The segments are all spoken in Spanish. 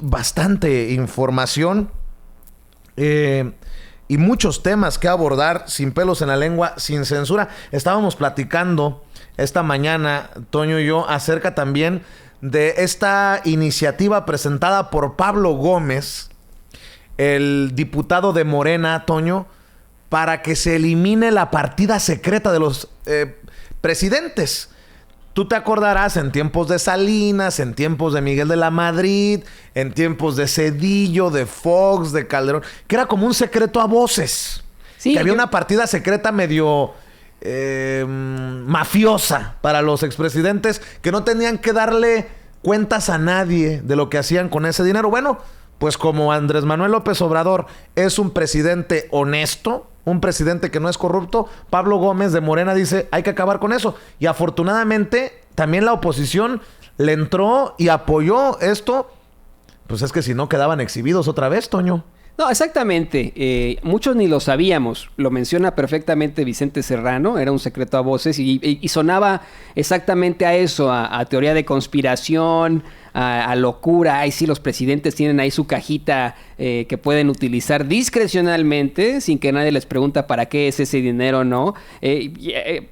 bastante información y muchos temas que abordar sin pelos en la lengua, sin censura. Estábamos platicando esta mañana, Toño y yo, acerca también de esta iniciativa presentada por Pablo Gómez, el diputado de Morena, Toño, para que se elimine la partida secreta de los presidentes. Tú te acordarás en tiempos de Salinas, en tiempos de Miguel de la Madrid, en tiempos de Zedillo, de Fox, de Calderón, que era como un secreto a voces. Sí, que había una partida secreta medio mafiosa para los expresidentes, que no tenían que darle cuentas a nadie de lo que hacían con ese dinero. Bueno, pues como Andrés Manuel López Obrador es un presidente honesto, un presidente que no es corrupto, Pablo Gómez de Morena dice, hay que acabar con eso. Y afortunadamente también la oposición le entró y apoyó esto. Pues es que si no quedaban exhibidos otra vez, Toño. No, exactamente. Muchos ni lo sabíamos. Lo menciona perfectamente Vicente Serrano. Era un secreto a voces y sonaba exactamente a eso, a teoría de conspiración, a locura. Ay, sí, los presidentes tienen ahí su cajita que pueden utilizar discrecionalmente sin que nadie les pregunta para qué es ese dinero, ¿no?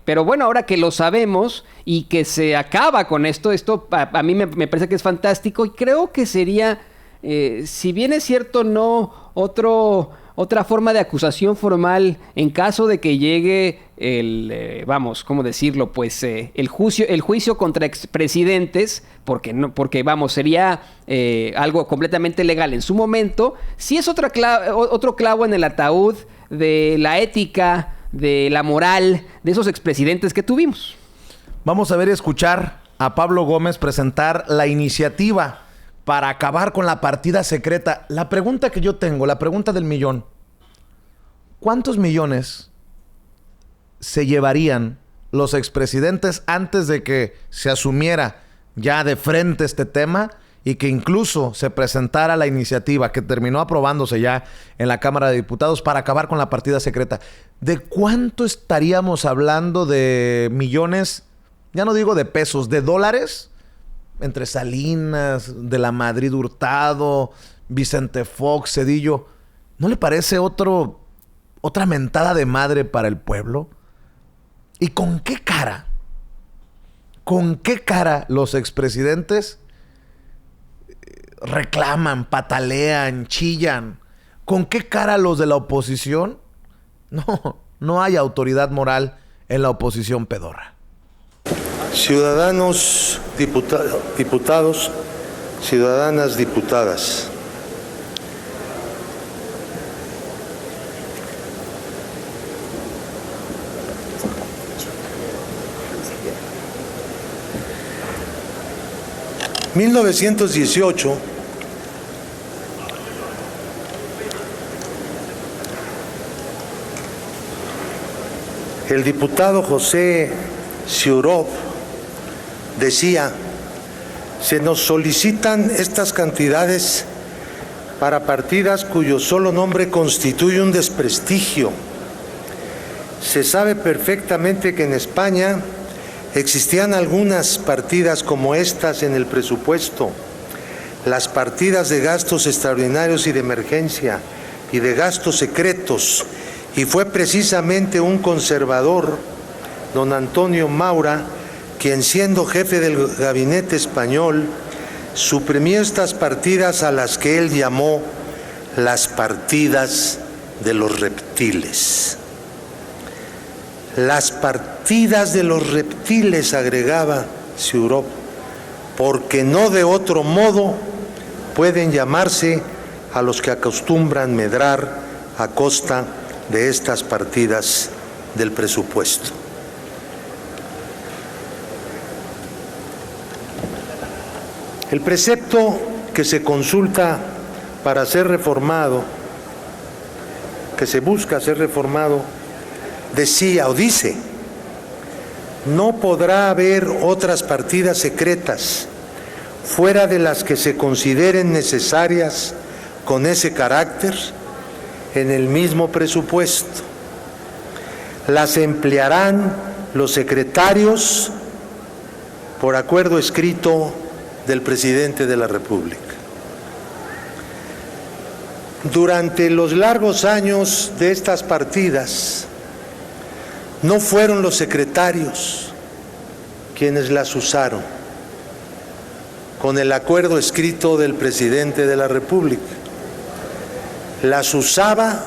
Pero bueno, ahora que lo sabemos y que se acaba con esto a mí me parece que es fantástico y creo que sería... si bien es cierto, no otra forma de acusación formal en caso de que llegue ¿cómo decirlo? Pues el juicio contra expresidentes, porque sería algo completamente legal en su momento. Sí es otro clavo en el ataúd de la ética, de la moral de esos expresidentes que tuvimos. Vamos a ver y escuchar a Pablo Gómez presentar la iniciativa para acabar con la partida secreta. La pregunta que yo tengo, la pregunta del millón. ¿Cuántos millones se llevarían los expresidentes antes de que se asumiera ya de frente este tema y que incluso se presentara la iniciativa que terminó aprobándose ya en la Cámara de Diputados para acabar con la partida secreta? ¿De cuánto estaríamos hablando de millones? Ya no digo de pesos, de dólares. Entre Salinas, de la Madrid Hurtado, Vicente Fox, Zedillo. ¿No le parece otra mentada de madre para el pueblo? ¿Y con qué cara? ¿Con qué cara los expresidentes reclaman, patalean, chillan? ¿Con qué cara los de la oposición? No hay autoridad moral en la oposición pedorra. Ciudadanos, diputados, ciudadanas, diputadas. En 1918, el diputado José Siurov decía, se nos solicitan estas cantidades para partidas cuyo solo nombre constituye un desprestigio. Se sabe perfectamente que en España existían algunas partidas como estas en el presupuesto, las partidas de gastos extraordinarios y de emergencia y de gastos secretos, y fue precisamente un conservador, don Antonio Maura, quien siendo jefe del gabinete español, suprimió estas partidas a las que él llamó las partidas de los reptiles. Las partidas de los reptiles, agregaba Siurov, porque no de otro modo pueden llamarse a los que acostumbran medrar a costa de estas partidas del presupuesto. El precepto que se consulta para ser reformado, que se busca ser reformado, decía o dice, no podrá haber otras partidas secretas fuera de las que se consideren necesarias con ese carácter en el mismo presupuesto. Las emplearán los secretarios por acuerdo escrito del presidente de la República. durante los largos años de estas partidas, no fueron los secretarios quienes las usaron, con el acuerdo escrito del presidente de la República. Las usaba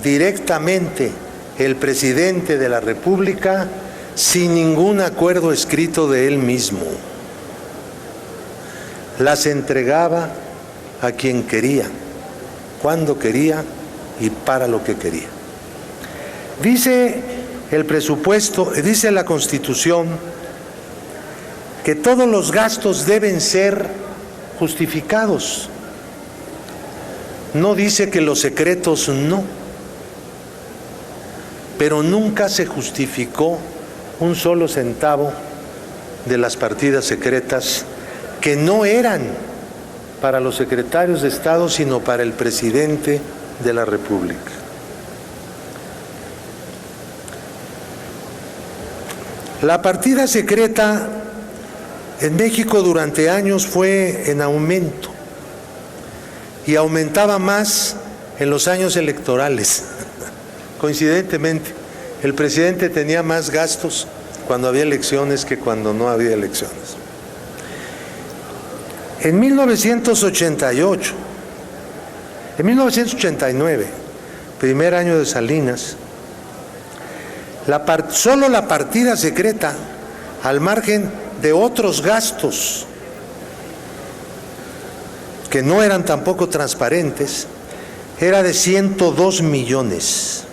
directamente el presidente de la República sin ningún acuerdo escrito de él mismo. Las entregaba a quien quería, cuando quería y para lo que quería. Dice el presupuesto, dice la Constitución, que todos los gastos deben ser justificados. No dice que los secretos no, pero nunca se justificó un solo centavo de las partidas secretas que no eran para los secretarios de Estado, sino para el presidente de la República. La partida secreta en México durante años fue en aumento y aumentaba más en los años electorales. Coincidentemente, el presidente tenía más gastos cuando había elecciones que cuando no había elecciones. En 1989, primer año de Salinas, solo la partida secreta, al margen de otros gastos que no eran tampoco transparentes, era de 102 millones.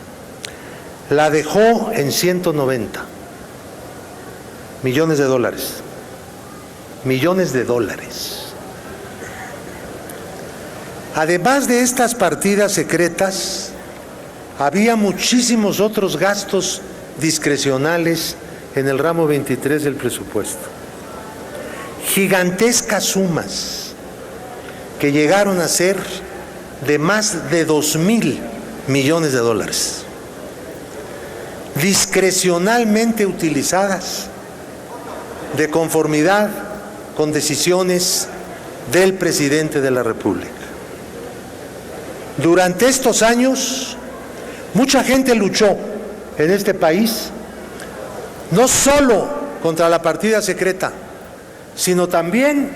La dejó en 190 millones de dólares. Millones de dólares. Además de estas partidas secretas, había muchísimos otros gastos discrecionales en el ramo 23 del presupuesto. Gigantescas sumas que llegaron a ser de más de 2,000 millones de dólares, discrecionalmente utilizadas de conformidad con decisiones del presidente de la República. Durante estos años, mucha gente luchó en este país, no solo contra la partida secreta, sino también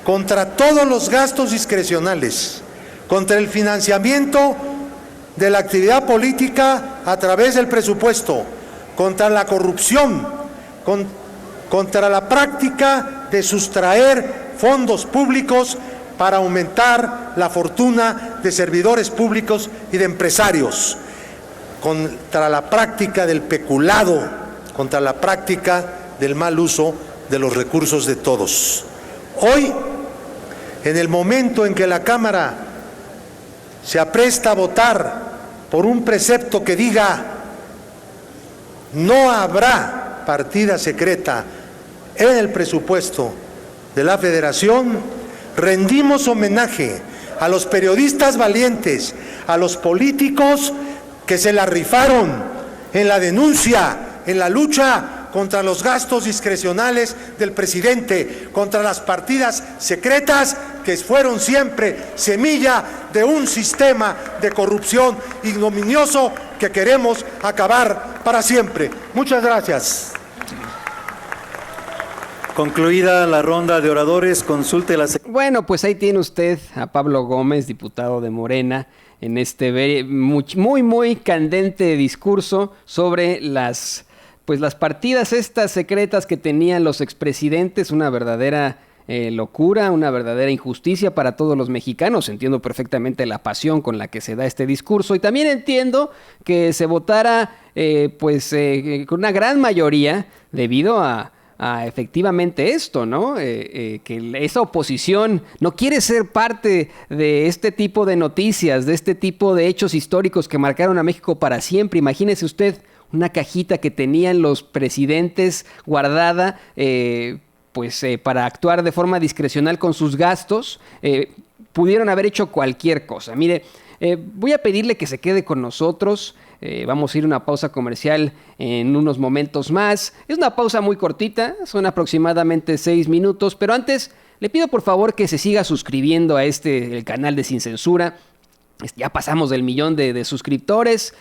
contra todos los gastos discrecionales, contra el financiamiento de la actividad política a través del presupuesto, contra la corrupción, contra la práctica de sustraer fondos públicos para aumentar la fortuna de servidores públicos y de empresarios, contra la práctica del peculado, contra la práctica del mal uso de los recursos de todos. Hoy, en el momento en que la Cámara se apresta a votar por un precepto que diga no habrá partida secreta en el presupuesto de la Federación, rendimos homenaje a los periodistas valientes, a los políticos que se la rifaron en la denuncia, en la lucha contra los gastos discrecionales del presidente, contra las partidas secretas que fueron siempre semilla de un sistema de corrupción ignominioso que queremos acabar para siempre. Muchas gracias. Concluida la ronda de oradores, consulte la... Bueno, pues ahí tiene usted a Pablo Gómez, diputado de Morena, en este muy candente discurso sobre las partidas estas secretas que tenían los expresidentes, una verdadera locura, una verdadera injusticia para todos los mexicanos. Entiendo perfectamente la pasión con la que se da este discurso y también entiendo que se votara con una gran mayoría debido a efectivamente esto, ¿no? Que esa oposición no quiere ser parte de este tipo de noticias, de este tipo de hechos históricos que marcaron a México para siempre. Imagínese usted una cajita que tenían los presidentes guardada para actuar de forma discrecional con sus gastos. Pudieron haber hecho cualquier cosa. Mire, voy a pedirle que se quede con nosotros. Vamos a ir a una pausa comercial en unos momentos más. Es una pausa muy cortita, son aproximadamente 6 minutos, pero antes le pido por favor que se siga suscribiendo a el canal de Sin Censura. Ya pasamos del 1,000,000 de suscriptores,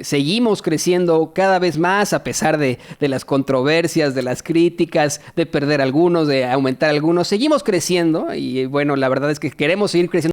seguimos creciendo cada vez más a pesar de las controversias, de las críticas, de perder algunos, de aumentar algunos. Seguimos creciendo y bueno, la verdad es que queremos seguir creciendo